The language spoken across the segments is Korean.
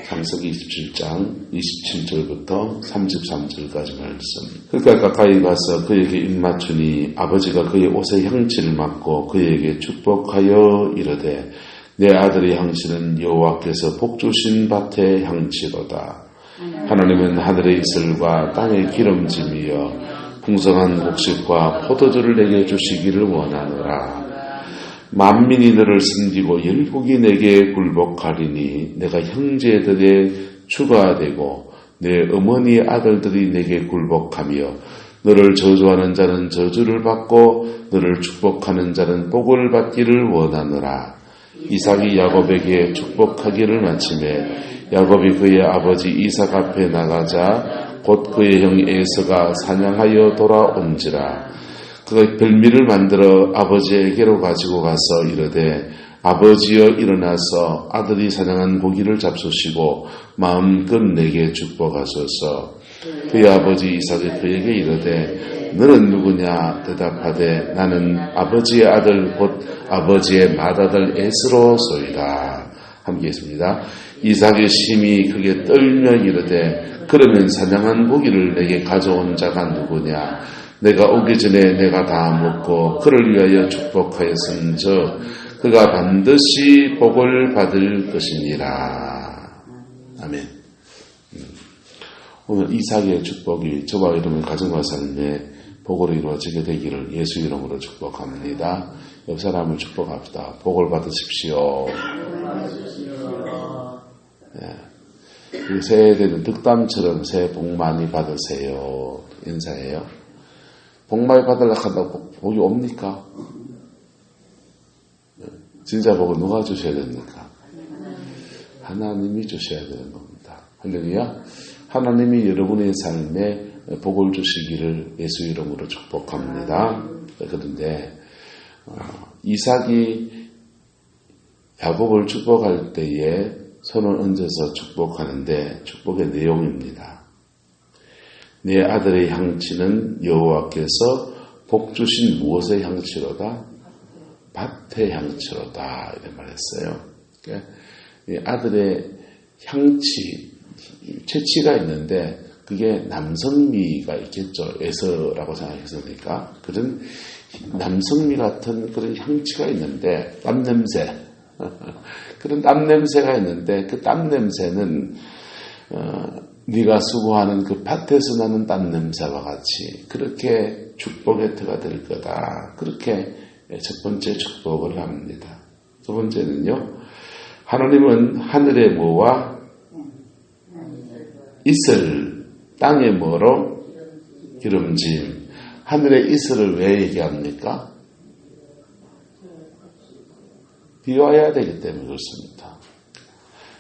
창세기 27장 27절부터 33절까지 말씀. 그러니까 가까이 가서 그에게 입맞추니 아버지가 그의 옷에 향취를 맡고 그에게 축복하여 이르되 내 아들의 향취는 여호와께서 복주신 밭의 향취로다. 하나님은 하늘의 이슬과 땅의 기름짐이여 풍성한 곡식과 포도주를 내게 주시기를 원하노라. 만민이 너를 섬기고 열국이 내게 굴복하리니 내가 형제들의 주가 되고 내 어머니의 아들들이 내게 굴복하며 너를 저주하는 자는 저주를 받고 너를 축복하는 자는 복을 받기를 원하노라. 이삭이 야곱에게 축복하기를 마침에 야곱이 그의 아버지 이삭 앞에 나가자 곧 그의 형 에서가 사냥하여 돌아온지라. 그가 별미를 만들어 아버지에게로 가지고 가서 이르되 아버지여 일어나서 아들이 사냥한 고기를 잡수시고 마음껏 내게 축복하소서. 그의 아버지 이삭이 그에게 이르되 너는 누구냐 대답하되 나는 아버지의 아들 곧 아버지의 맏아들 에스로소이다. 함께 했습니다. 이삭이 심히 크게 떨며 이르되 그러면 사냥한 고기를 내게 가져온 자가 누구냐? 내가 오기 전에 내가 다 먹고 그를 위하여 축복하였은즉 그가 반드시 복을 받을 것이니라. 아멘. 오늘 이삭의 축복이 저와 여러분의 가정과 삶에 복으로 이루어지게 되기를 예수 이름으로 축복합니다. 옆 사람을 축복합시다. 복을 받으십시오. 네. 새해 되는 득담처럼 새해 복 많이 받으세요. 인사해요. 복 많이 받으려고 한다고 복이 옵니까? 진짜 복은 누가 주셔야 됩니까? 하나님이 주셔야 되는 겁니다. 할렐루야. 하나님이 여러분의 삶에 복을 주시기를 예수 이름으로 축복합니다. 그런데 이삭이 야곱을 축복할 때에 손을 얹어서 축복하는데 축복의 내용입니다. 내 아들의 향취는 여호와께서 복주신 무엇의 향취로다? 밭의 향취로다. 이렇게 말했어요. 그러니까 아들의 향취, 채취가 있는데 그게 남성미가 있겠죠. 에서라고 생각했으니까. 그런 남성미 같은 그런 향취가 있는데 땀냄새. 그런 땀냄새가 있는데 그 땀냄새는 네가 수고하는 그 밭에서 나는 땀냄새와 같이 그렇게 축복의 터가 될 거다. 그렇게 첫 번째 축복을 합니다. 두 번째는요. 하나님은 하늘의 뭐와 이슬, 땅의 뭐로? 기름짐. 하늘의 이슬을 왜 얘기합니까? 비 와야 되기 때문에 그렇습니다.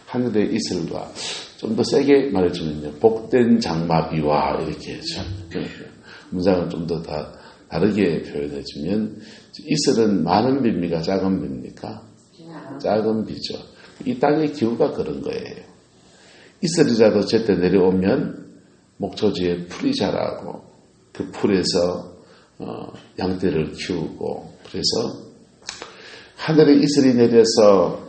하늘의 이슬과 좀 더 세게 말해주면요. 복된 장마비와 이렇게 문장을 좀 더 다르게 표현해주면 이슬은 많은 비입니까? 작은 비입니까? 작은 비죠. 이 땅의 기후가 그런 거예요. 이슬이라도 제때 내려오면 목초지에 풀이 자라고 그 풀에서 양떼를 키우고 그래서 하늘에 이슬이 내려서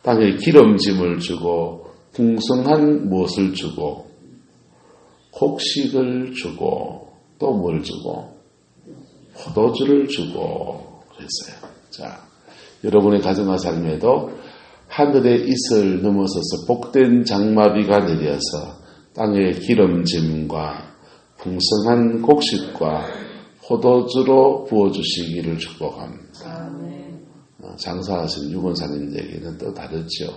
땅에 기름짐을 주고 풍성한 무엇을 주고 곡식을 주고 또 뭘 주고 포도주를 주고 그랬어요. 자, 여러분의 가정과 삶에도 하늘의 이슬 넘어서서 복된 장마비가 내려서 땅에 기름짐과 풍성한 곡식과 포도주로 부어주시기를 축복합니다. 장사하신 유권사님들에게는 또 다르죠.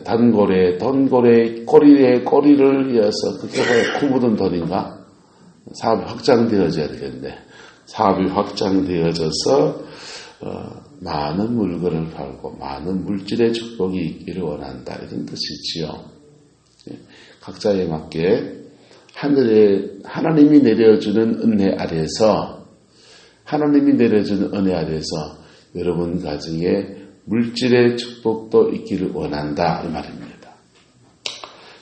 단골에 꼬리에 꼬리를 이어서 그게 코 묻은 돈인가? 사업이 확장되어져야 되겠는데 사업이 확장되어져서 많은 물건을 팔고 많은 물질의 축복이 있기를 원한다. 이런 뜻이지요. 각자에 맞게 하나님이 내려주는 은혜 아래에서 여러분 가정에 물질의 축복도 있기를 원한다. 이 말입니다.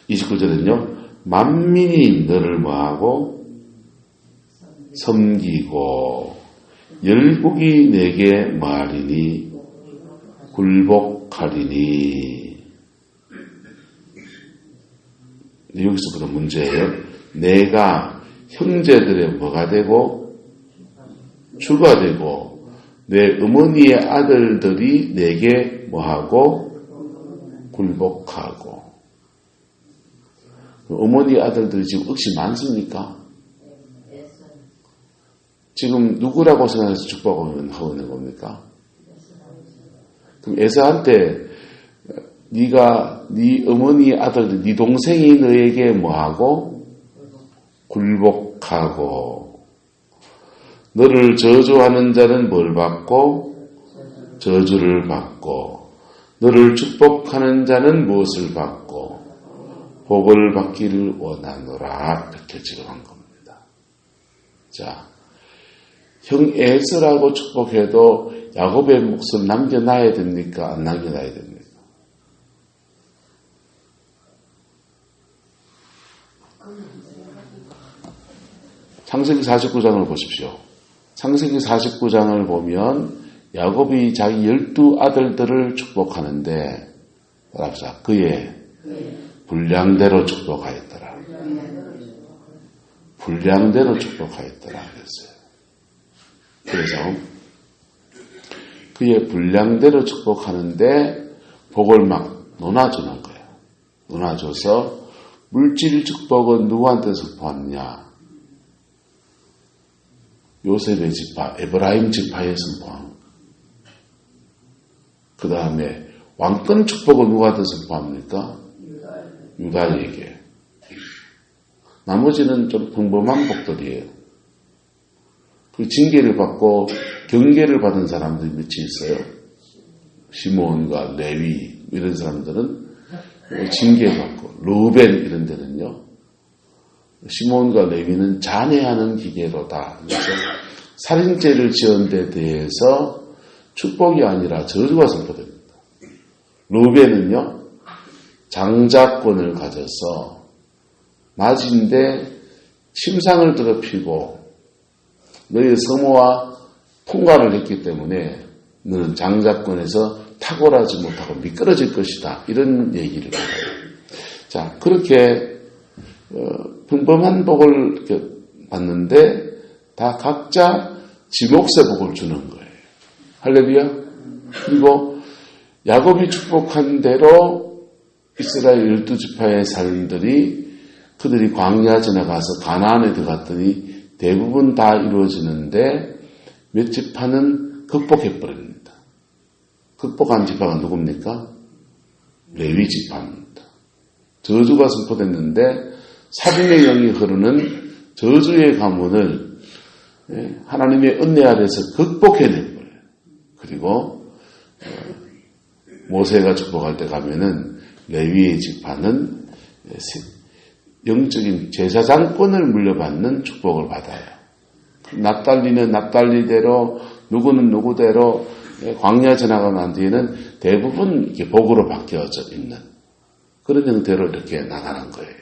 29절은요. 만민이 너를 뭐하고 섬기고 열국이 내게 말이니 굴복하리니 축복하리니. 여기서부터 문제예요. 내가 형제들의 뭐가 되고 주가 되고 내 어머니의 아들들이 내게 뭐하고 굴복하고. 어머니 아들들이 지금 억시 많습니까? 지금 누구라고 생각해서 축복을 하고 있는 겁니까? 그럼 에사한테 네가 네 어머니 아들들, 네 동생이 너에게 뭐하고 굴복하고 너를 저주하는 자는 뭘 받고 저주를 받고 너를 축복하는 자는 무엇을 받고 복을 받기를 원하노라. 이렇게 지금 한 겁니다. 자, 형 에서라고 축복해도 야곱의 몫을 남겨놔야 됩니까? 안 남겨놔야 됩니까? 창세기 49장을 보십시오. 창세기 49장을 보면 야곱이 자기 12아들들을 축복하는데 그의 분량대로 축복하였더라. 분량대로 축복하였더라 그랬어요. 그래서 그의 분량대로 축복하는데 복을 막 논아주는 거예요. 논아줘서 물질 축복은 누구한테 선포하느냐? 요셉의 지파, 에브라임 지파에 선포한. 그 다음에 왕권 축복은 누구한테 선포합니까? 유다에게. 나머지는 좀 평범한 복들이에요. 그 징계를 받고 경계를 받은 사람들이 몇이 있어요. 시몬과 레위 이런 사람들은 징계받고 루벤 이런 데는요. 시몬과 레위는 잔해하는 기계로다. 그래서 살인죄를 지은 데 대해서 축복이 아니라 저주가 선포됩니다. 루벤은요. 장자권을 가져서 낮인데 침상을 더럽히고 너희의 성호와 통과를 했기 때문에 너는 장자권에서 탁월하지 못하고 미끄러질 것이다. 이런 얘기를 해요. 자, 그렇게 평범한 복을 이렇게 받는데 다 각자 지 몫의 복을 주는 거예요. 할렐루야. 그리고 야곱이 축복한 대로 이스라엘 12지파의 사람들이 그들이 광야 지나가서 가나안에 들어갔더니 대부분 다 이루어지는데 몇 지파는 극복해버립니다. 극복한 지파가 누굽니까? 레위 지파입니다. 저주가 선포됐는데 살인의 영이 흐르는 저주의 가문을 하나님의 은혜 아래서 극복해낸 거예요. 그리고 모세가 축복할 때 가면은 레위의 지파는 영적인 제사장권을 물려받는 축복을 받아요. 납달리는 납달리대로 누구는 누구대로 광야 지나가고 난 뒤에는 대부분 이렇게 복으로 바뀌어져 있는 그런 형태로 이렇게 나가는 거예요.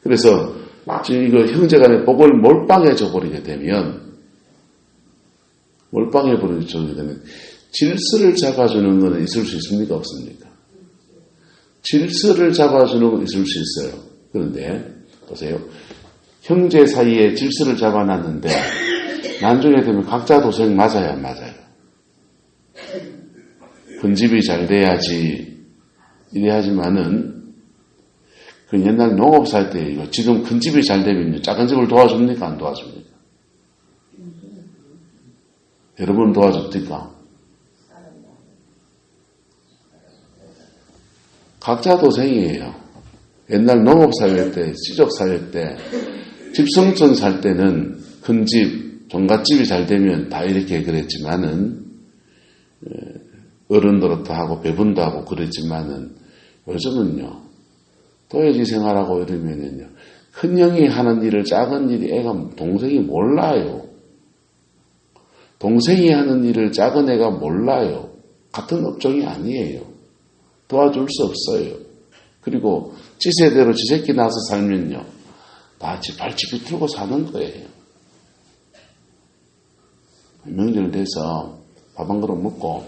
그래서 지금 이거 형제간의 복을 몰빵해져 버리게 되면 질서를 잡아주는 것은 있을 수 있습니까? 없습니까? 질서를 잡아주는 건 있을 수 있어요. 그런데 보세요. 형제 사이에 질서를 잡아놨는데 나중에 되면 각자 도생 맞아요, 안 맞아요? 분집이 잘 돼야지 이래야지만은 그 옛날 농업 살 때 이거 지금 큰 집이 잘 되면 작은 집을 도와줍니까? 안 도와줍니까? 여러분 도와줍니까? 각자 도생이에요. 옛날 농업사회 때, 시족사회 때, 집성촌 살 때는 큰 집, 종갓집이 잘 되면 다 이렇게 그랬지만은, 어른들도 하고 배분도 하고 그랬지만은, 요즘은요, 도예지 생활하고 이러면은요, 큰 형이 하는 일을 작은 일이 애가, 동생이 몰라요. 동생이 하는 일을 작은 애가 몰라요. 같은 업종이 아니에요. 도와줄 수 없어요. 그리고 지세대로 지새끼 나서 살면요. 다 발치 비틀고 사는 거예요. 명절 돼서 밥 한 그릇 먹고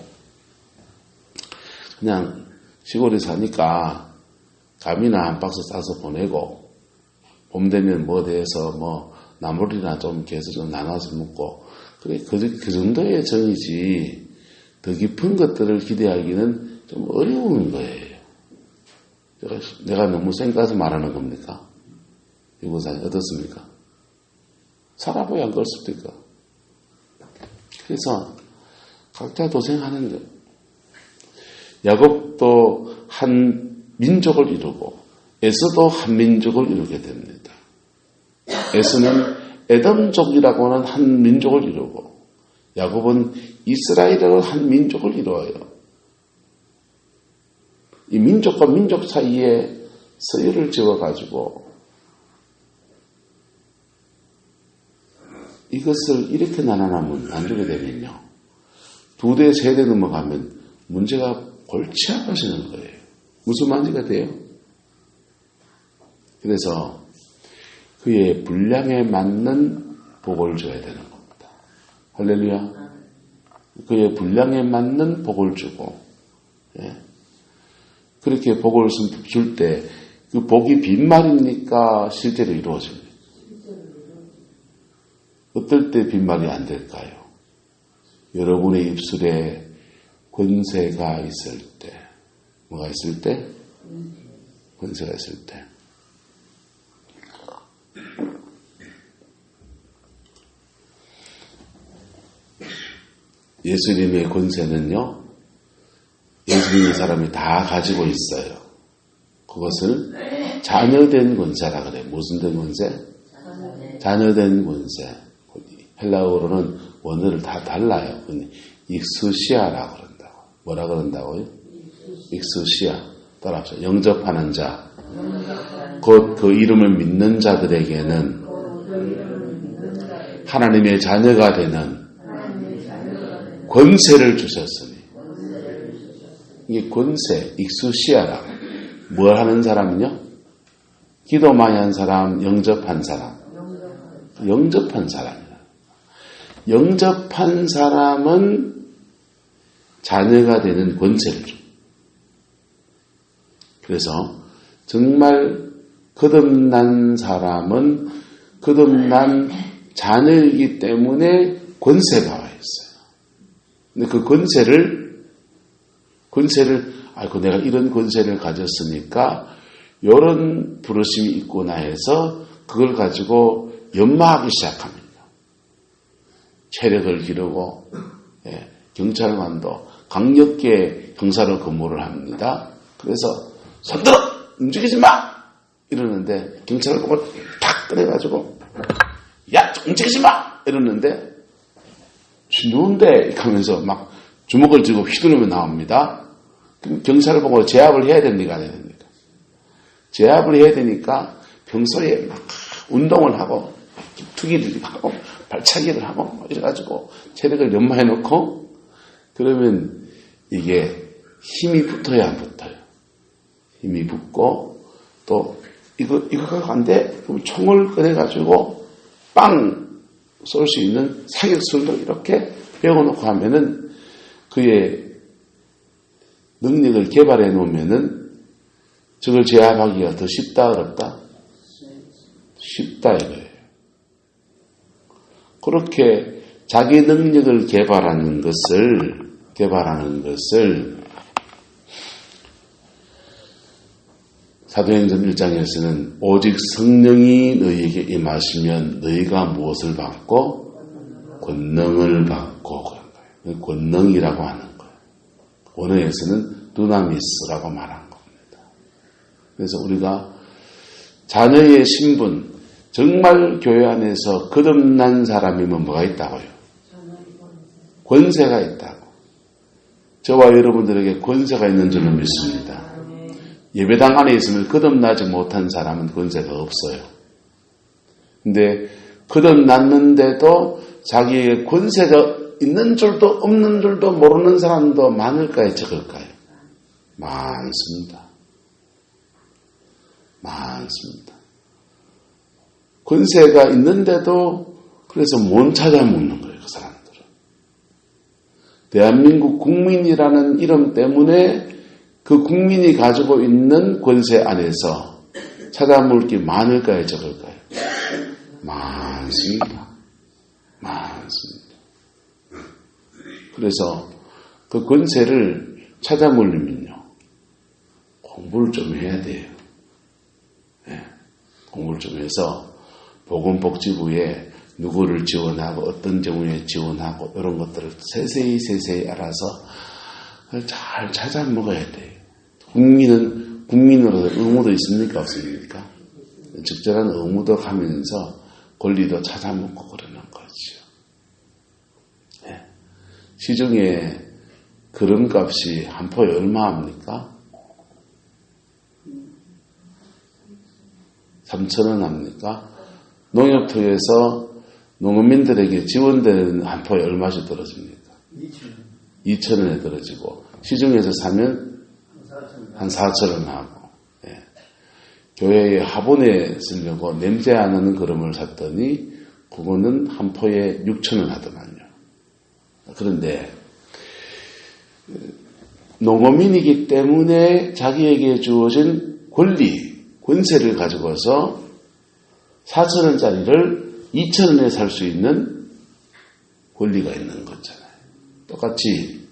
그냥 시골에 사니까 감이나 한 박스 싸서 보내고 봄 되면 뭐 대해서 뭐 나물이나 좀 이렇게 해서 좀 나눠서 먹고 그래 그 정도의 정이지 더 깊은 것들을 기대하기는 좀 어려운 거예요. 내가 너무 생각해서 말하는 겁니까? 이곳사님 어떻습니까? 살아보야 안 그렇습니까? 그래서 각자 도생하는 거예요. 야곱도 한 민족을 이루고 에서도 한 민족을 이루게 됩니다. 에서는 에돔족이라고 하는 한 민족을 이루고 야곱은 이스라엘이라고 한 민족을 이루어요. 이 민족과 민족 사이에 서열을 지어가지고 이것을 이렇게 나누게 되면요. 2대, 3대 넘어가면 문제가 골치 아파지는 거예요. 무슨 말인지가 돼요? 그래서 그의 분량에 맞는 복을 줘야 되는 겁니다. 할렐루야. 그의 분량에 맞는 복을 주고, 예. 그렇게 복을 줄 때 그 복이 빈말입니까? 실제로 이루어집니까? 어떨 때 빈말이 안 될까요? 여러분의 입술에 권세가 있을 때, 뭐가 있을 때? 권세가 있을 때. 예수님의 권세는요, 예수님의 사람이 다 가지고 있어요. 그것을 자녀된 권세라 그래요. 무슨 된 권세? 자녀된 권세. 헬라어로는 원어를 다 달라요. 익수시아라고 그런다고. 뭐라 그런다고요? 익수시아. 따라합시다. 영접하는 자. 곧 그 이름을 믿는 자들에게는 하나님의 자녀가 되는 권세를 주셨으니. 이게 권세, 익수시아라고. 뭘 하는 사람은요? 기도 많이 한 사람, 영접한 사람. 영접한 사람이야. 영접한 사람은 자녀가 되는 권세를 줘. 그래서 정말 거듭난 사람은 거듭난 자녀이기 때문에 권세가 와 있어요. 근데 그 권세를 아이고 내가 이런 권세를 가졌으니까 이런 부르심이 있구나 해서 그걸 가지고 연마하기 시작합니다. 체력을 기르고 경찰관도 강력계 형사로 근무를 합니다. 그래서 손들어! 움직이지 마! 이러는데 경찰을 보고 탁 꺼내가지고 야! 움직이지 마! 이러는데 누군데? 하면서 막 주먹을 쥐고 휘두르며 나옵니다. 그럼 경찰을 보고 제압을 해야 됩니까? 안 해야 됩니까? 제압을 해야 되니까 평소에 막 운동을 하고 투기를 하고 발차기를 하고 이래가지고 체력을 연마해 놓고 그러면 이게 힘이 붙어야 안 붙어요. 힘이 붙고 또 이거 갖고 안 돼? 그럼 총을 꺼내가지고 빵 쏠 수 있는 사격술도 이렇게 배워놓고 하면은 그의 능력을 개발해 놓으면은 저걸 제압하기가 더 쉽다, 어렵다? 쉽다 이거예요. 그렇게 자기 능력을 개발하는 것을 사도행전 1장에서는 오직 성령이 너희에게 임하시면 너희가 무엇을 받고? 권능을 받고 그런 거예요. 권능이라고 하는 거예요. 원어에서는 두나미스라고 말한 겁니다. 그래서 우리가 자녀의 신분, 정말 교회 안에서 거듭난 사람이면 뭐가 있다고요? 권세가 있다고. 저와 여러분들에게 권세가 있는 줄을 믿습니다. 예배당 안에 있으면 거듭나지 못한 사람은 권세가 없어요. 근데 거듭났는데도 자기에게 권세가 있는 줄도 없는 줄도 모르는 사람도 많을까요? 적을까요? 많습니다. 많습니다. 권세가 있는데도 그래서 못 찾아먹는 거예요. 그 사람들은. 대한민국 국민이라는 이름 때문에 그 국민이 가지고 있는 권세 안에서 찾아볼 게 많을까요, 적을까요? 많습니다. 많습니다. 그래서 그 권세를 찾아 물리면요, 공부를 좀 해야 돼요. 네, 공부를 좀 해서 보건복지부에 누구를 지원하고 어떤 경우에 지원하고 이런 것들을 세세히 알아서 잘 찾아 먹어야 돼요. 국민으로서 의무도 있습니까? 없습니까? 적절한 의무도 가면서 권리도 찾아 먹고 그러는 거죠. 네. 시중에 그릇값이 한 포에 얼마 합니까? 3,000원 합니까? 농협통에서 농민들에게 지원되는 한 포에 얼마씩 떨어집니까? 2,000원에 떨어지고 시중에서 사면 한 4,000원 하고, 예. 교회에 화분에 쓰려고 냄새 안 나는 그릇을 샀더니 그거는 한 포에 6,000원 하더만요. 그런데 농어민이기 때문에 자기에게 주어진 권세를 가지고서 4,000원짜리를 2,000원에 살 수 있는 권리가 있는 거잖아요. 똑같이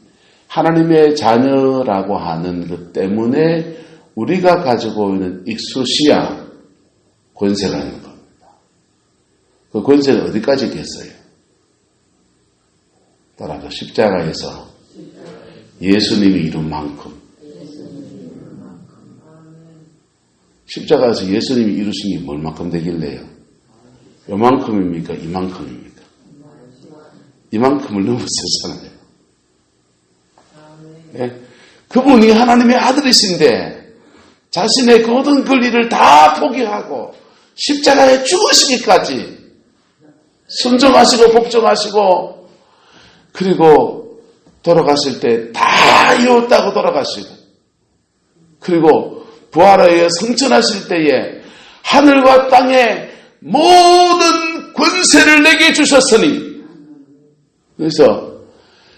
하나님의 자녀라고 하는 것 때문에 우리가 가지고 있는 익수시야 권세가 있는 겁니다. 그 권세는 어디까지 있겠어요? 따라서 십자가에서 예수님이 이룬 만큼, 십자가에서 예수님이 이루신 게 뭘만큼 되길래요? 요만큼입니까? 이만큼입니까? 이만큼을 넘었었잖아요. 네? 그분이 하나님의 아들이신데 자신의 그 모든 권리를 다 포기하고 십자가에 죽으시기까지 순종하시고 복종하시고, 그리고 돌아가실 때 다 이뤘다고 돌아가시고, 그리고 부활하여 승천하실 때에 하늘과 땅의 모든 권세를 내게 주셨으니, 그래서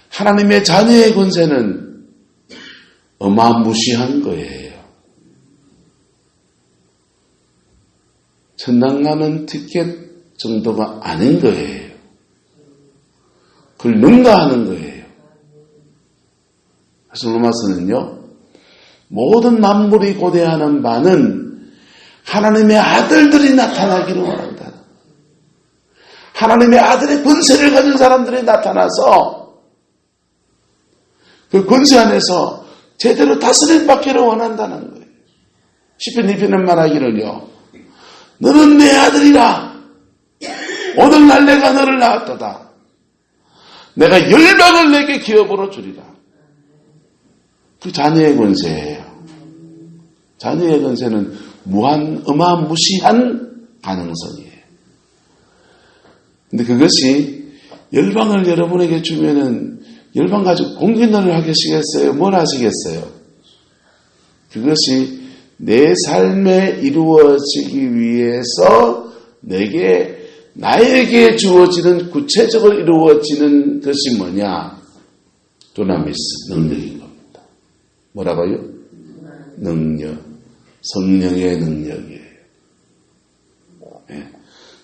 하나님의 자녀의 권세는 어마무시한 거예요. 천당 가는 티켓 정도가 아닌 거예요. 그걸 능가하는 거예요. 그래서 로마서는요, 모든 만물이 고대하는 바는 하나님의 아들들이 나타나기를 원한다. 하나님의 아들의 권세를 가진 사람들이 나타나서 그 권세 안에서 제대로 다스림 받기를 원한다는 거예요. 시편 2편은 말하기를요, 너는 내 아들이라. 오늘날 내가 너를 낳았도다. 내가 열방을 내게 기업으로 주리라. 그 자녀의 권세예요. 자녀의 권세는 어마무시한 가능성이에요. 근데 그것이 열방을 여러분에게 주면은 열방 가지고 공기놀이를 하시겠어요? 뭘 하시겠어요? 그것이 내 삶에 이루어지기 위해서 나에게 주어지는, 구체적으로 이루어지는 것이 뭐냐? 두나미스, 능력인 겁니다. 뭐라고요? 능력. 성령의 능력이에요. 네.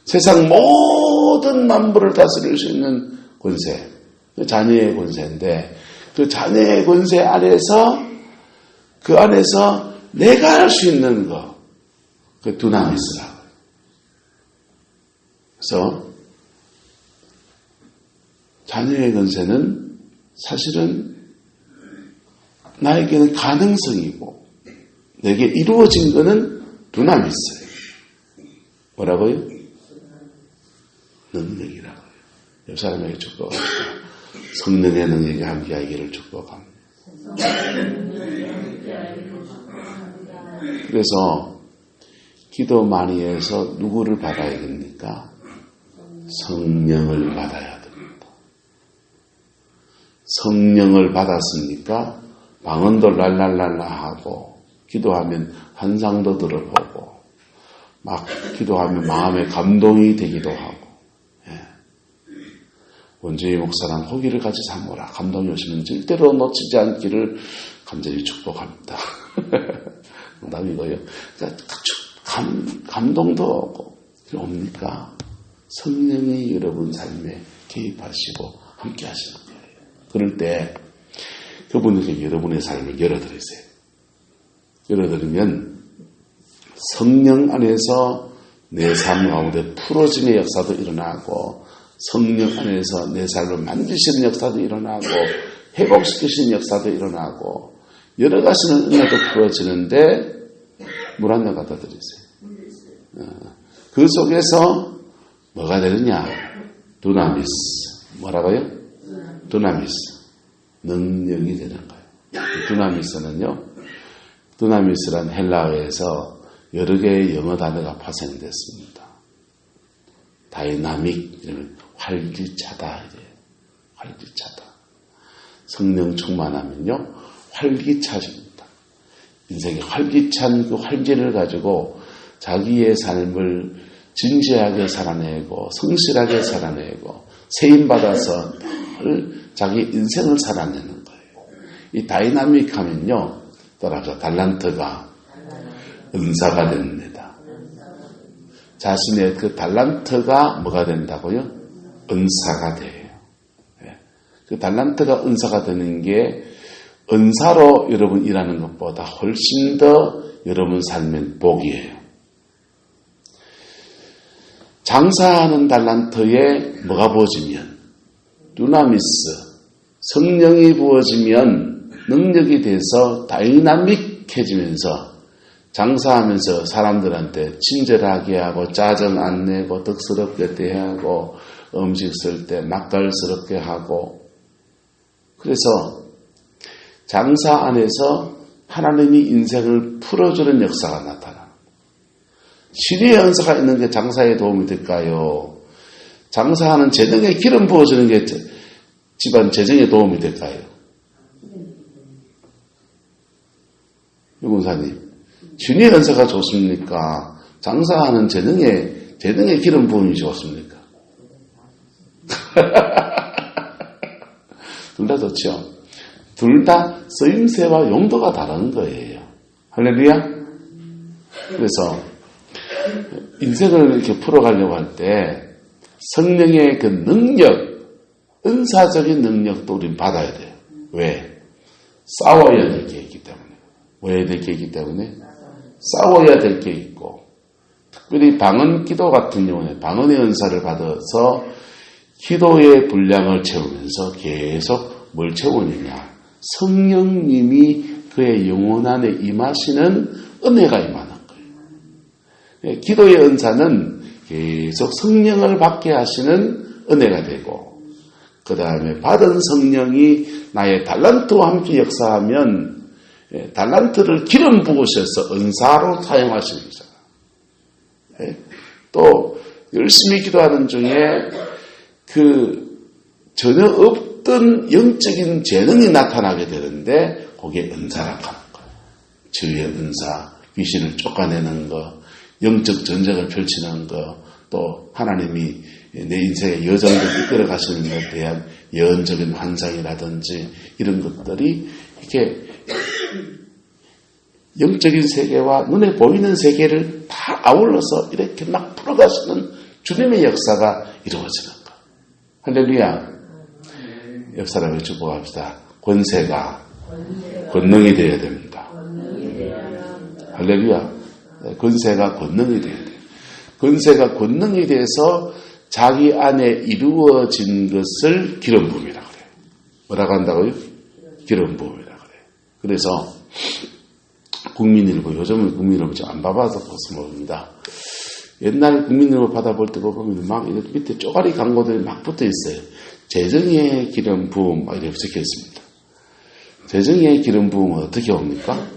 세상 모든 만물을 다스릴 수 있는 권세. 그 자녀의 권세인데, 그 자녀의 권세 안에서, 그 안에서 내가 할 수 있는 거, 그 두나미스라고. 그래서 자녀의 권세는 사실은 나에게는 가능성이고 내게 이루어진 것은 두나미스예요. 뭐라고요? 능력이라고요. 옆 사람에게 축복합니다. 성령의 능력이 함께하기를 축복합니다. 그래서 기도 많이 해서 누구를 받아야됩니까? 성령을 받아야 됩니다. 성령을 받았으니까 방언도 랄랄랄라 하고, 기도하면 환상도 들어보고, 막 기도하면 마음에 감동이 되기도 하고, 예. 원주의 목사랑 호기를 같이 삼으라. 감동이 오시면 절대로 놓치지 않기를 간절히 축복합니다. 농담이고요. 그러니까 감동도 오고 옵니까? 성령이 여러분 삶에 개입하시고 함께 하시는 거예요. 그럴 때 그분에게 여러분의 삶을 열어드리세요. 열어드리면 성령 안에서 내 삶 가운데 풀어짐의 역사도 일어나고 성령 안에서 내 삶을 만드시는 역사도 일어나고 회복시키시는 역사도 일어나고 여러 가지는 은혜도 풀어지는데 물 한 잔 갖다 드리세요. 그 속에서 뭐가 되느냐? 두나미스. 뭐라고요? 두나미스. 능력이 되는 거예요. 두나미스는요. 두나미스란 헬라어에서 여러 개의 영어 단어가 파생됐습니다. 다이나믹, 활기차다. 활기차다. 성령 충만하면요. 활기차집니다. 인생의 활기찬 그 활기를 가지고 자기의 삶을 진지하게 살아내고 성실하게 살아내고 세임받아서 늘 자기 인생을 살아내는 거예요. 이 다이나믹 하면요. 따라서 달란트가 은사가 됩니다. 자신의 그 달란트가 뭐가 된다고요? 은사가 돼요. 그 달란트가 은사가 되는 게 은사로 여러분 일하는 것보다 훨씬 더 여러분 삶의 복이에요. 장사하는 달란트에 뭐가 부어지면 두나미스, 성령이 부어지면 능력이 돼서 다이나믹해지면서 장사하면서 사람들한테 친절하게 하고 짜증 안 내고 덕스럽게 대하고 음식 쓸 때 막달스럽게 하고 그래서 장사 안에서 하나님이 인생을 풀어주는 역사가 나타납니다. 신의 은사가 있는 게 장사에 도움이 될까요? 장사하는 재능에 기름 부어주는 게 집안 재정에 도움이 될까요? 유군사님, 신의 은사가 좋습니까? 장사하는 재능에 기름 부음이 좋습니까? 둘 다 좋죠. 둘 다 쓰임새와 용도가 다른 거예요. 할렐루야? 그래서 인생을 이렇게 풀어가려고 할 때 성령의 그 능력, 은사적인 능력도 우리는 받아야 돼요. 왜? 싸워야 될 게 있기 때문에. 왜 될 게 있기 때문에? 싸워야 될 게 있고 특별히 방언 기도 같은 경우에 방언의 은사를 받아서 기도의 분량을 채우면서 계속 뭘 채우느냐? 성령님이 그의 영혼 안에 임하시는 은혜가 임하는 거예요. 기도의 은사는 계속 성령을 받게 하시는 은혜가 되고 그 다음에 받은 성령이 나의 달란트와 함께 역사하면 달란트를 기름 부으셔서 은사로 사용하시는 거잖아요. 또 열심히 기도하는 중에 그 전혀 없던 영적인 재능이 나타나게 되는데 거기에 은사라고 하는 거예요. 지혜의 은사, 귀신을 쫓아내는 거, 영적 전쟁을 펼치는 거, 또 하나님이 내 인생의 여정을 이끌어 가시는 것에 대한 예언적인 환상이라든지 이런 것들이 이렇게 영적인 세계와 눈에 보이는 세계를 다 아울러서 이렇게 막 풀어가시는 주님의 역사가 이루어지는 것. 할렐루야. 역사를 축복합시다. 권세가 권능이 되어야 됩니다. 할렐루야. 권세가 권능이 되어야 돼요. 권세가 권능이 돼서 자기 안에 이루어진 것을 기름 부음이라고 그래요. 뭐라고 한다고요? 기름 부음이라고 그래요. 그래서 국민일보, 요즘은 국민일보 좀 안 봐봐서 벌써 모릅니다. 옛날 국민일보 받아볼 때 보면 막 이렇게 밑에 쪼가리 광고들이 막 붙어 있어요. 재정의 기름 부음 막 이렇게 적혀 있습니다. 재정의 기름 부음은 어떻게 옵니까?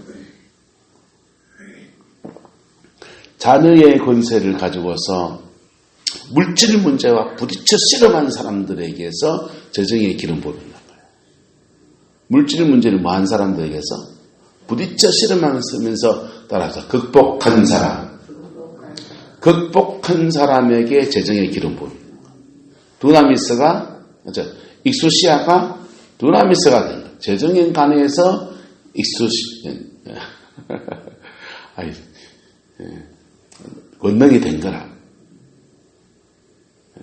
자녀의 권세를 가지고서 물질 문제와 부딪혀 씨름하는 사람들에게서 재정의 기름 부음이 나는 거예요. 물질 문제를 뭐한 사람들에게서 부딪혀 씨름하면서 따라서 극복한 사람에게 재정의 기름 부음. 두나미스가 익수시아가 두나미스가 된 거예요. 재정의 간에서 권능이 된 거라.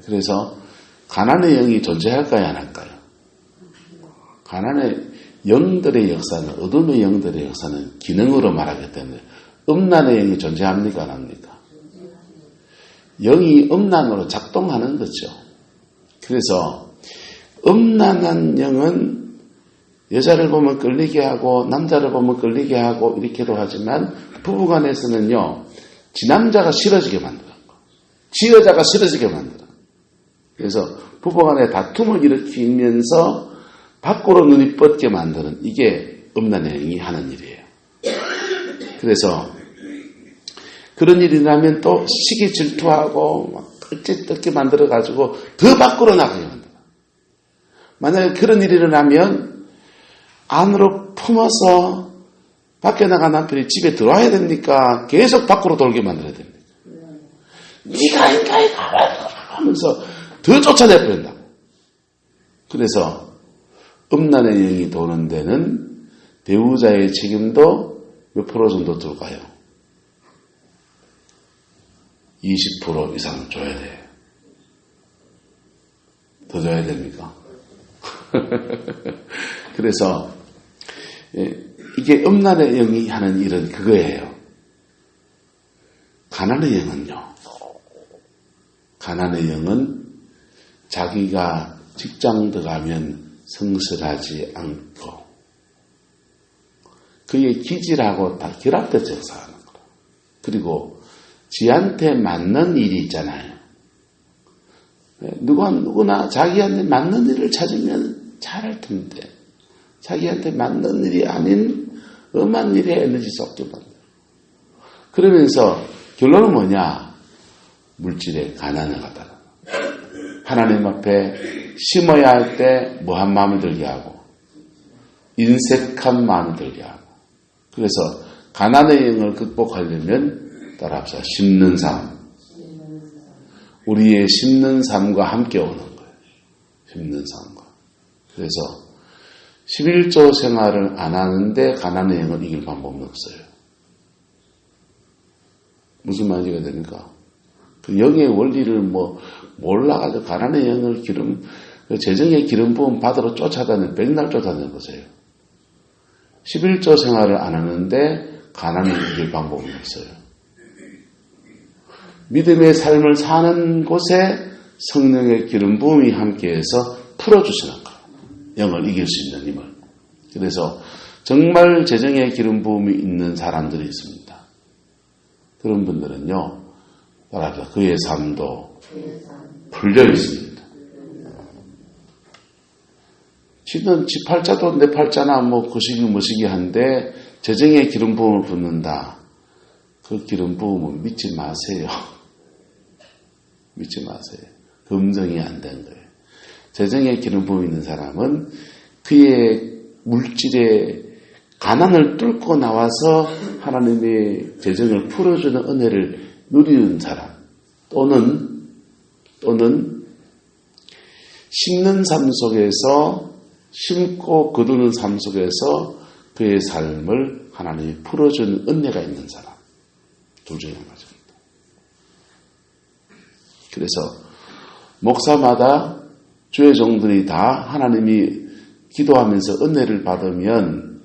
그래서 가난의 영이 존재할까요, 안 할까요? 가난의 영들의 역사는, 어둠의 영들의 역사는 기능으로 말하기 때문에 음란의 영이 존재합니까, 안 합니까? 영이 음란으로 작동하는 거죠. 그래서 음란한 영은 여자를 보면 끌리게 하고 남자를 보면 끌리게 하고 이렇게도 하지만 부부간에서는요, 지 남자가 싫어지게 만들어요. 지 여자가 싫어지게 만들어요. 그래서 부부간에 다툼을 일으키면서 밖으로 눈이 뻗게 만드는, 이게 음란의 영이 하는 일이에요. 그래서 그런 일이 나면 또 시기 질투하고 막 뜰게 만들어가지고 더 밖으로 나가게 만들어요. 만약에 그런 일이 일어나면 안으로 품어서 밖에 나간 남편이 집에 들어와야 됩니까? 계속 밖으로 돌게 만들어야 됩니까? 네가 하면서 더 쫓아내버린다고. 그래서 음란의 영이 도는 데는 배우자의 책임도 몇 프로 정도 들어가요? 20% 이상 줘야 돼요. 더 줘야 됩니까? 그래서 이게 음란의 영이 하는 일은 그거예요. 가난의 영은요. 가난의 영은 자기가 직장 들어가면 성실하지 않고 그의 기질하고 다 결합돼서 역사하는 거예요. 그리고 지한테 맞는 일이 있잖아요. 누구나 자기한테 맞는 일을 찾으면 잘할 텐데 자기한테 맞는 일이 아닌 엄한 일에 에너지 쏟게 만들어요. 그러면서 결론은 뭐냐? 물질의 가난을 갖다 하나님 앞에 심어야 할 때 뭐한 마음을 들게 하고 인색한 마음을 들게 하고. 그래서 가난의 영을 극복하려면 따라합시다. 심는 삶. 우리의 심는 삶과 함께 오는 거예요. 심는 삶과. 그래서 11조 생활을 안 하는데 가난의 영을 이길 방법은 없어요. 무슨 말인지 됩니까? 그 영의 원리를 몰라가지고 가난의 영을 재정의 기름 부음 받으러 쫓아다니는, 백날 쫓아다니는 거세요. 11조 생활을 안 하는데 가난을 이길 방법은 없어요. 믿음의 삶을 사는 곳에 성령의 기름 부음이 함께해서 풀어주시는 거예요. 영을 이길 수 있는 힘을. 그래서 정말 재정의 기름 부음이 있는 사람들이 있습니다. 그런 분들은요, 그의 삶도 풀려 있습니다. 지는 지 팔자도 내 팔자나 거시기 한데 재정의 기름 부음을 붓는다. 그 기름 부음은 믿지 마세요. 믿지 마세요. 검증이 안 된 거예요. 재정의 기름 부음이 있는 사람은 그의 물질의 가난을 뚫고 나와서 하나님의 재정을 풀어주는 은혜를 누리는 사람, 또는 심는 삶 속에서, 심고 거두는 삶 속에서 그의 삶을 하나님이 풀어주는 은혜가 있는 사람, 둘 중에 한 가지입니다. 그래서 목사마다 주의 종들이 다 하나님이 기도하면서 은혜를 받으면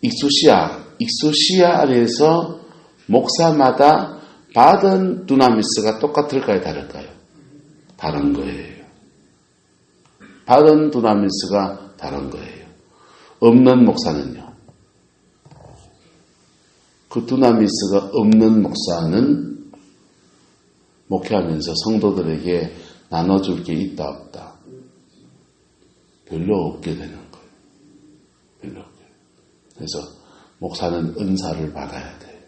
익수시아 안에서 목사마다 받은 두나미스가 똑같을까요? 다를까요? 다른 거예요. 받은 두나미스가 다른 거예요. 없는 목사는요. 그 두나미스가 없는 목사는 목회하면서 성도들에게 나눠줄 게 있다 없다. 별로 없게 되는 거예요. 별로 없게. 그래서 목사는 은사를 받아야 돼요.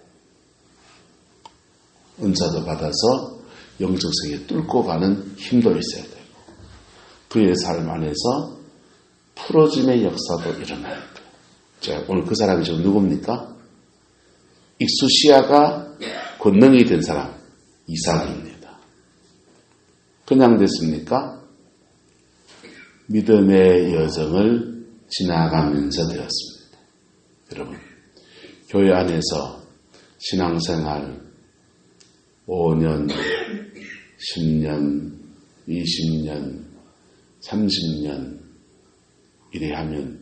은사도 받아서 영적 세계에 뚫고 가는 힘도 있어야 되고 그의 삶 안에서 풀어짐의 역사도 일어나야 돼요. 자, 오늘 그 사람이 지금 누굽니까? 익수시아가 권능이 된 사람 이삭입니다. 그냥 됐습니까? 믿음의 여정을 지나가면서 되었습니다. 여러분, 교회 안에서 신앙생활 5년, 10년, 20년, 30년 이래 하면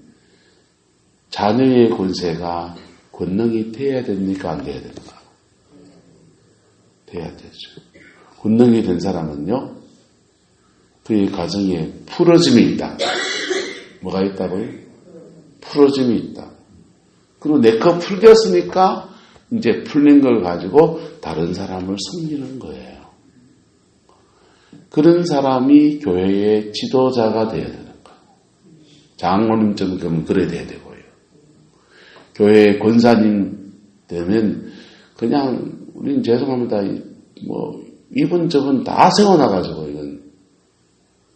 자녀의 권세가 권능이 돼야 됩니까? 안 돼야 됩니까? 돼야 되죠. 권능이 된 사람은요, 그의 가정에 풀어짐이 있다. 뭐가 있다고요? 풀어짐이 있다. 그리고 내 거 풀렸으니까 이제 풀린 걸 가지고 다른 사람을 섬기는 거예요. 그런 사람이 교회의 지도자가 되어야 되는 거예요. 장로님쯤 그러면 그래야 되고요. 교회의 권사님 되면 그냥 우리는 죄송합니다. 뭐 이분 저분 다 세워놔가지고 이건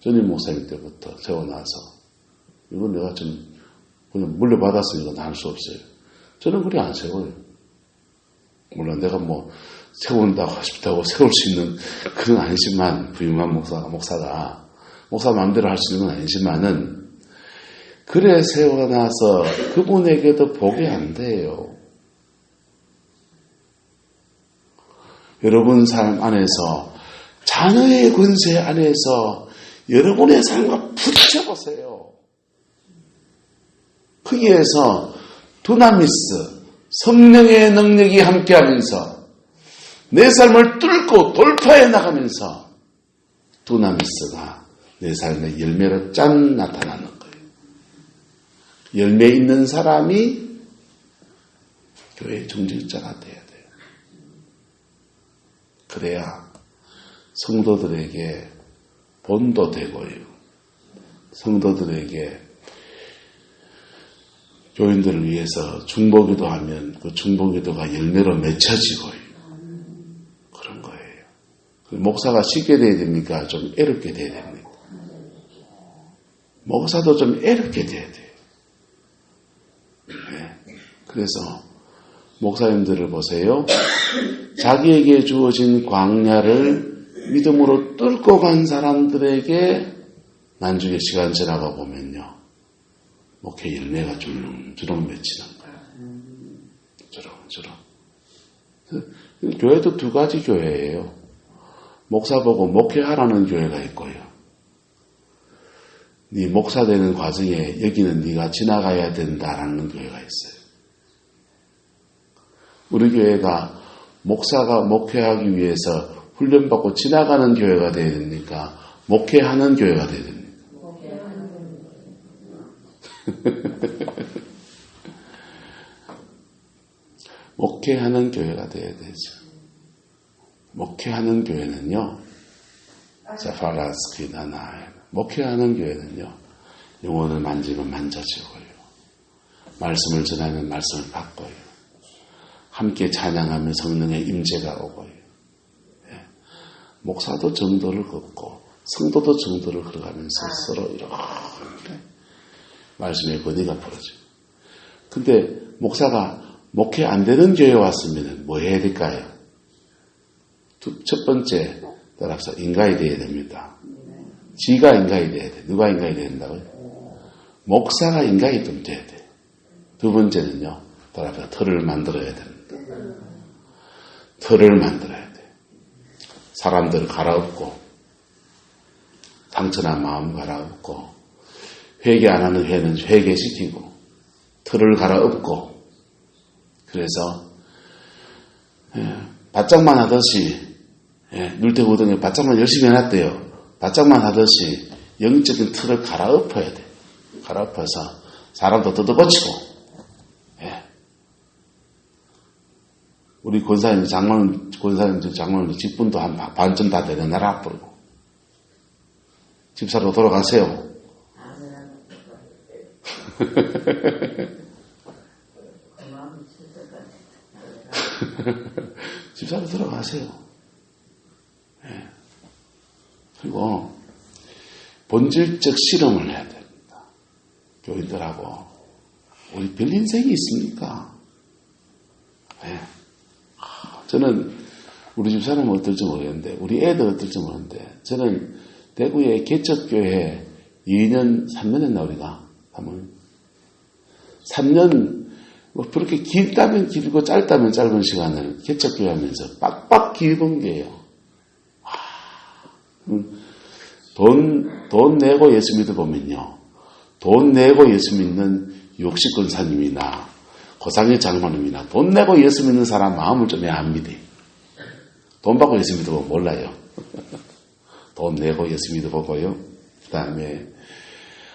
전임 목사님 때부터 세워놔서 이건 내가 좀 그냥 물려받았으니까 할 수 없어요. 저는 그래 안 세워요. 물론 내가 뭐 세운다고 싶다고 세울 수 있는 그건 아니지만 부유한 목사가 목사 마음대로 할 수 있는 건 아니지만은 그래 세워놔서 그분에게도 복이 안 돼요. 여러분 삶 안에서 자녀의 권세 안에서 여러분의 삶과 부딪혀보세요. 거기에서 두나미스 성령의 능력이 함께하면서 내 삶을 뚫고 돌파해 나가면서 두나미스가 내 삶의 열매로 짠 나타나는 거예요. 열매 있는 사람이 교회의 중직자가 돼야 돼요. 그래야 성도들에게 본도 되고요. 성도들에게 교인들을 위해서 중보기도 하면 그 중보기도가 열매로 맺혀지고요. 그런 거예요. 목사가 쉽게 돼야 됩니까? 좀 애롭게 돼야 됩니까? 목사도 좀 애롭게 돼야 돼요. 네. 그래서 목사님들을 보세요. 자기에게 주어진 광야를 믿음으로 뚫고 간 사람들에게 나중에 시간 지나가 보면요. 목회 열매가 주렁주렁 맺히는 거예요. 주렁주렁. 교회도 두 가지 교회예요. 목사 보고 목회하라는 교회가 있고요. 네 목사 되는 과정에 여기는 네가 지나가야 된다라는 교회가 있어요. 우리 교회가 목사가 목회하기 위해서 훈련받고 지나가는 교회가 되어야 됩니까? 목회하는 교회가 되어야 됩니까? 목회하는 교회가 되어야 되죠. 목회하는 교회는요, 자파라스키나나 목회하는 교회는요, 영혼을 만지면 만져지고요, 말씀을 전하면 말씀을 받고요, 함께 찬양하면 성령의 임재가 오고요. 예. 목사도 정도를 걷고 성도도 정도를 걸어가면서 서로 이렇게 말씀의 권위가 벌어져요. 근데 목사가 목회 안 되는 교회에 왔으면 뭐 해야 될까요? 첫 번째, 따라서 인가이 되어야 됩니다. 지가 인가이 돼야 돼. 누가 인가이 돼야 된다고요? 목사가 인가이 좀 돼야 돼. 두 번째는요, 따라서 틀을 만들어야 됩니다. 틀을 만들어야 돼. 사람들을 갈아엎고, 상처난 마음 갈아엎고, 회개 안 하는 회는 회개시키고, 틀을 갈아엎고, 그래서 바짝만 하듯이 눌태우등에 바짝만 열심히 해놨대요. 바짝만 하듯이 영적인 틀을 갈아엎어야 돼. 갈아엎어서 사람도 뜯어고치고. 우리 권사님, 장로님 직분도 한 반쯤 다 되는 나라 앞으로 집사로 돌아가세요. 집사로 들어가세요. 네. 그리고 본질적 실험을 해야 됩니다. 교인들하고 우리 별 인생이 있습니까? 네. 저는 우리 집사람은 어떨지 모르겠는데 우리 애들 어떨지 모르는데 저는 대구의 개척교회 2년 3년 했나 우리가 3년 뭐 그렇게 길다면 길고 짧다면 짧은 시간을 개척교회하면서 빡빡 길은 게요. 돈 내고 예수 믿어보면요. 돈 내고 예수 믿는 육식 권사님이나 고상의 장로님이나 돈 내고 예수 믿는 사람 마음을 좀 안 믿어요. 돈 받고 예수 믿어보면 몰라요. 돈 내고 예수 믿어보고요. 그 다음에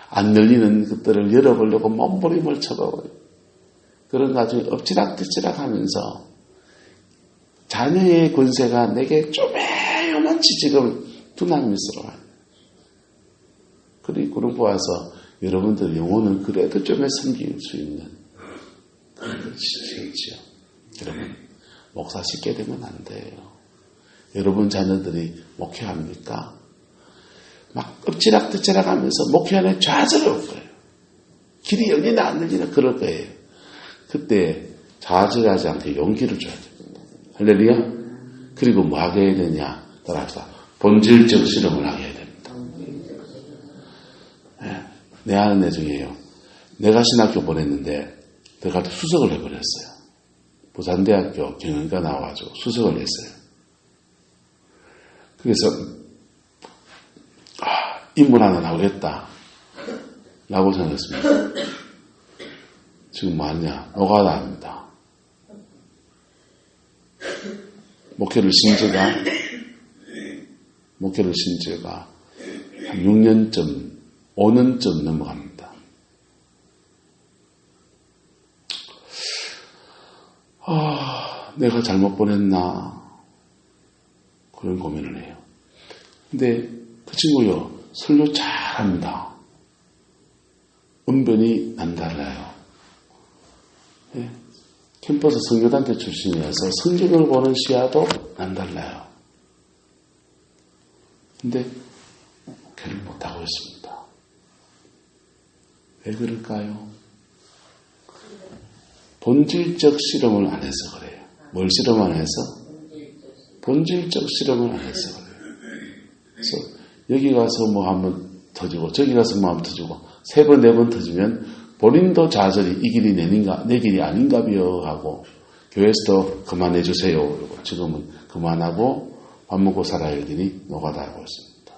안 열리는 것들을 열어보려고 몸부림을 쳐보고요. 그런 가지고 엎치락뒤치락 하면서 자녀의 권세가 내게 쪼매요만치 지금 두나미스러 와요. 그리고 보아서 여러분들 영혼을 그래도 좀 섬길 수 있는 그런 것이지요. 여러분, 목사 쉽게 되면 안 돼요. 여러분 자녀들이 목회합니까? 막 엎치락뒤치락 하면서 목회 안에 좌절할 거예요. 길이 열리나 안 열리나 그럴 거예요. 그때 좌절하지 않게 용기를 줘야 됩니다. 할렐루야? 그리고 뭐 하게 해야 되냐? 따라합시다. 본질적 실험을 하게 해야 됩니다. 네. 내 아는 애 중에요. 내가 신학교 보냈는데 내가 수석을 해버렸어요. 부산대학교 경영과 나와가지고 수석을 했어요. 그래서 인문 하나 나오겠다 라고 생각했습니다. 지금 뭐 하냐? 노가다 합니다. 목회를 신 지가 한 6년쯤, 5년쯤 넘어갑니다. 내가 잘못 보냈나? 그런 고민을 해요. 근데 그 친구요, 설교 잘합니다. 언변이 남달라요. 네. 캠퍼스 선교단체 출신이어서 성경을 보는 시야도 남달라요. 근데 교회를 못하고 있습니다. 왜 그럴까요? 본질적 실험을 안 해서 그래요. 뭘 실험 안 해서? 본질적 실험을 안 해서 그래요. 그래서 여기 가서 뭐 한번 터지고 저기 가서 뭐 한번 터지고 3번, 4번 터지면 본인도 좌절이 이 길이 내 길이 아닌가 벼 하고 교회에서도 그만해 주세요. 그러고 지금은 그만하고 밥 먹고 살아야 되니 노가다 하고 있습니다.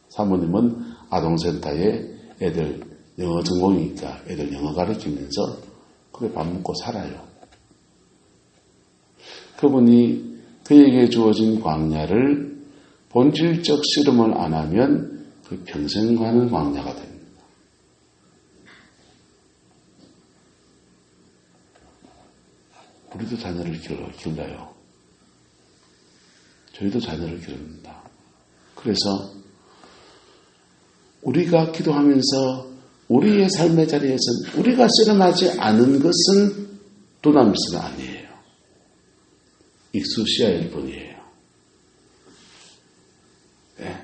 사모님은 아동센터에 애들 영어 전공이니까 애들 영어 가르치면서 그래 밥 먹고 살아요. 그분이 그에게 주어진 광야를 본질적 실험을 안 하면 그 평생 가는 광야가 됩니다. 우리도 자녀를 길러요. 저희도 자녀를 기릅니다. 그래서 우리가 기도하면서 우리의 삶의 자리에서는 우리가 실험하지 않은 것은 두나미스가 아니에요. 익수시아일 뿐이에요. 네.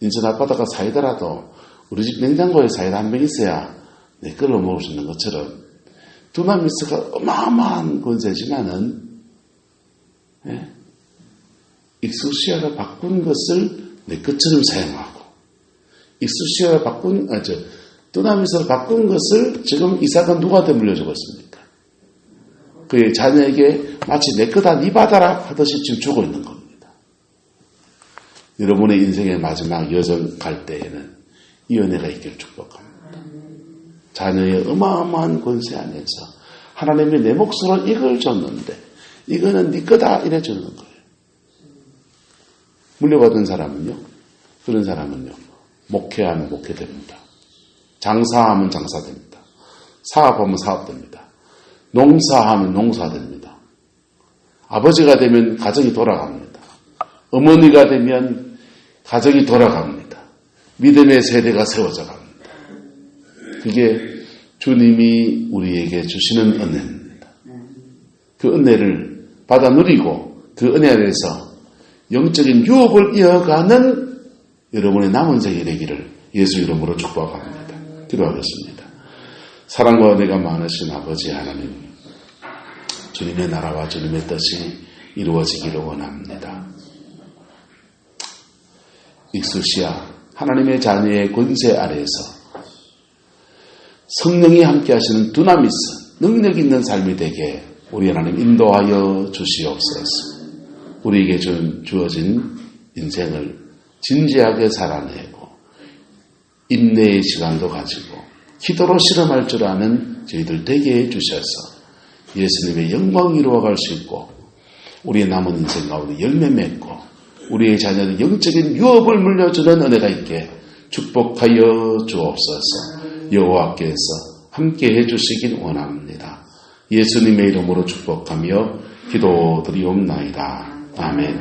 인천 앞바다가 사이다라도 우리 집 냉장고에 사이다 한 병 있어야 내 걸로 먹을 수 있는 것처럼 두나미스가 어마어마한 권세지만은 네. 익수시아로 바꾼 것을 내 것처럼 사용하고 익수시아로 두나미스로 바꾼 것을 지금 이삭은 누구한테 물려주고 있습니까? 그의 자녀에게 마치 내 거다 니 받아라 하듯이 지금 주고 있는 겁니다. 여러분의 인생의 마지막 여정 갈 때에는 이 은혜가 있기를 축복합니다. 자녀의 어마어마한 권세 안에서 하나님이 내 몫으로 이걸 줬는데 이거는 네 거다 이래 주는 거예요. 물려받은 사람은요, 그런 사람은요, 목회하면 목회됩니다. 장사하면 장사됩니다. 사업하면 사업됩니다. 농사하면 농사됩니다. 아버지가 되면 가정이 돌아갑니다. 어머니가 되면 가정이 돌아갑니다. 믿음의 세대가 세워져 갑니다. 그게 주님이 우리에게 주시는 은혜입니다. 그 은혜를 받아 누리고 그 은혜 안에서 영적인 유업을 이어가는 여러분의 남은 생이 되기를 예수 이름으로 축복합니다. 기도하겠습니다. 사랑과 은혜가 많으신 아버지 하나님, 주님의 나라와 주님의 뜻이 이루어지기를 원합니다. 익수시아 하나님의 자녀의 권세 아래에서 성령이 함께 하시는 두나미스, 능력 있는 삶이 되게 우리 하나님 인도하여 주시옵소서. 우리에게 주어진 인생을 진지하게 살아내고 인내의 시간도 가지고 기도로 실험할 줄 아는 저희들 되게 해주셔서 예수님의 영광 이루어갈 수 있고 우리의 남은 인생 가운데 열매 맺고 우리의 자녀는 영적인 유업을 물려주는 은혜가 있게 축복하여 주옵소서. 여호와께서 함께 해주시길 원합니다. 예수님의 이름으로 축복하며 기도드리옵나이다. 아멘.